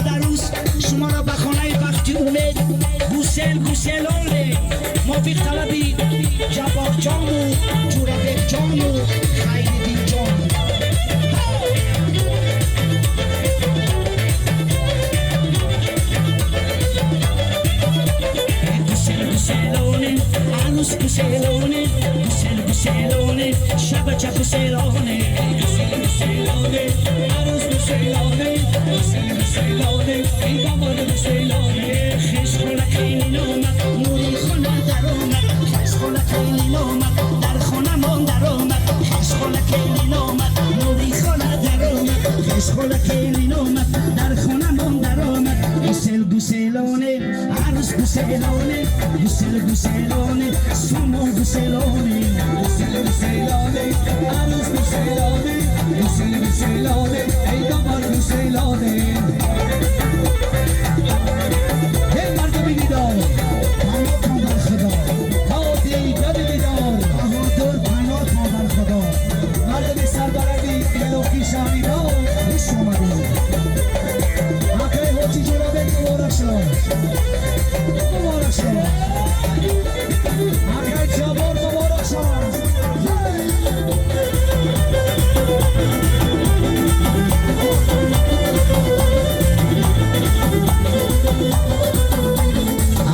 فرهاد عروس شما را به خانه بختی امید بوسلونه موفق طلبی جبار جان و جوربک جان و خیردین جان بوسلونه عروس بوسلونه بوسلونه شبچه بوسلونه بوسلونه عروس بوسلونه بوسلونه ای داماد بوسلونه خیش خونه خیلی نومد نوری خونه در اومد خیش خونه خیلی نومد در خونه من در اومد خیش خونه خیلی نومد نوری خونه در اومد خیش خونه خیلی نومد در خونه من در اومد بوسلونه عروس بوسلونه بوسلونه سومو بوسلونه بوسلونه عروس بوسلونه بوسلونه ای داماد بوسلونه ای مردم بیدار پناه بر خدا تا دیدن بیدار بهادر پناه بر خدا مردم سربرندی الهی شمیرا خوش اومدید آقای حاجی جورابک مبارک شد مبارک شد آقای جبار مبارک شد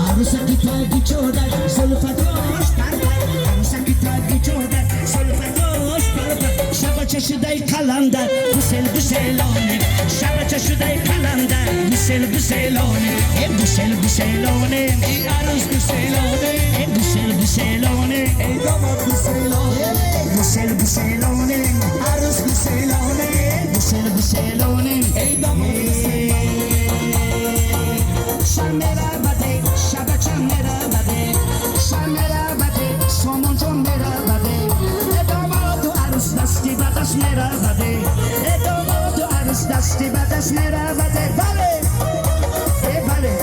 عروسکی تاگی چودر زلفتاش پرپر عروسکی تاگی چودر زلفتاش پرپر شبچه شدای قلندر بوسلونه شبچه شدای قلندر بوسلونه بوسلونه ای عروس بوسلونه بوسلونه ای داماد بوسلونه بوسلونه عروس بوسلونه بوسلونه ای داماد بوسلونه شمرا بده شبچه مرا بده شمرا بده سامان جان مرا بده داماد و عروس دستی بدش مرا بده داماد و عروس دستی بدش مرا بده بله بله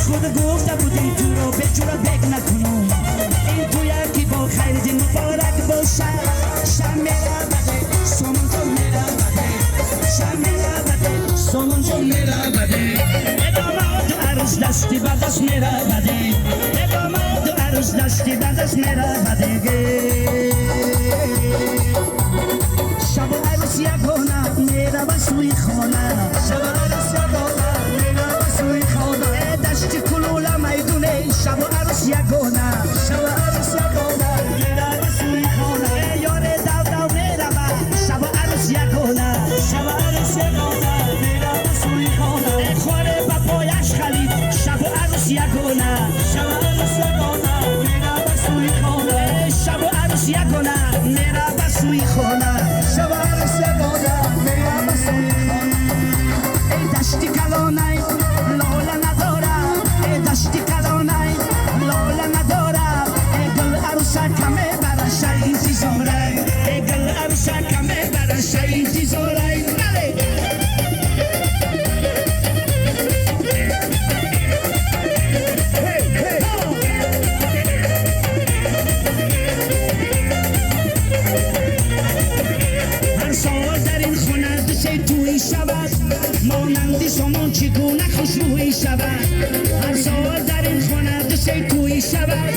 خود گفته بودی تو رو به جورابک نکنم این تو یکی با خیردین مبارک باشه شم میره بده سامان جان میره بده شم میره بده سامان جان میره بده داماد و عروس دستی بدش میره بده داماد و عروس دستی بدش میره بده شب و عروس یکانه میره و سوی خانه شب و عروس یکانه میره و سوی خانه دشتی کلوله میدونه شب و عروس یکانه شب و عروس یکانه میره و سوی خانه یاره دو میره و شب و عروس یکانه شب و عروس یکانه میره و سوی خانه خوره با پایش خلید شب و عروس یکانه شب و عروس یکانه میره و سوی خانه شب و عروس یکانه میره و سوی خانه شب و عروس یکانه میره و سوی خانه ای دشتی کلانه لاله نداره ای دشتی کلانه لاله نداره ای گل عروسه کمه برش انتظاره ای گل عروسه کمه برش انتظاره مانندی سامان چگونه خوشبویی شود هر سال در این خانه دسته تویی شود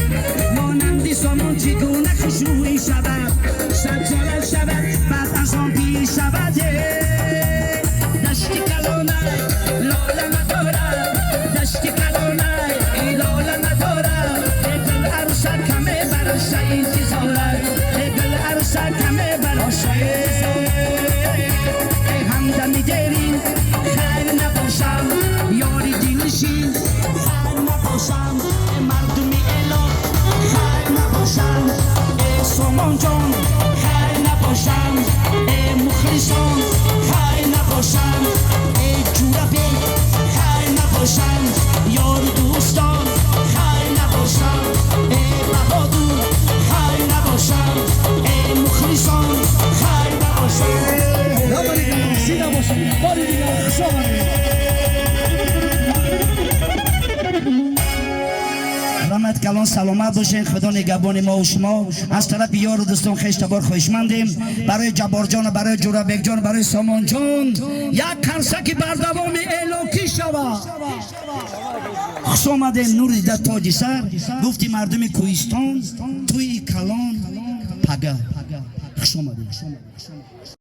مانندی سامان چگونه خوشبویی شود صد سال شود بعد از آن پیش شود دشتی کلانه لاله نداره دشتی کلانه ای لاله نداره دل عروسه کمه براش انتظاره دل عروسه کمه براش همدمی دارین خیر نباشم یاری دیلشین خیر نباشم مردمی اعلام خیر نباشم سامان جان خیر نباشم مخلصان خیر نباشم جورابک زنده باشید. باری دیگر خوش آمدید. رحمت کلان سلامت باشین. خدا نگهبان ما و شما. از طرف یار و دوستان خویش تبار خوشمندیم. برای جبار جان، برای جورابک جان، برای سامان جان یک کنسک بردوام الوکی شوه. خوش آمدین. نور دیده تاج سر. گفتی مردم کوهستان توی کلان پگه. خوش آمدین.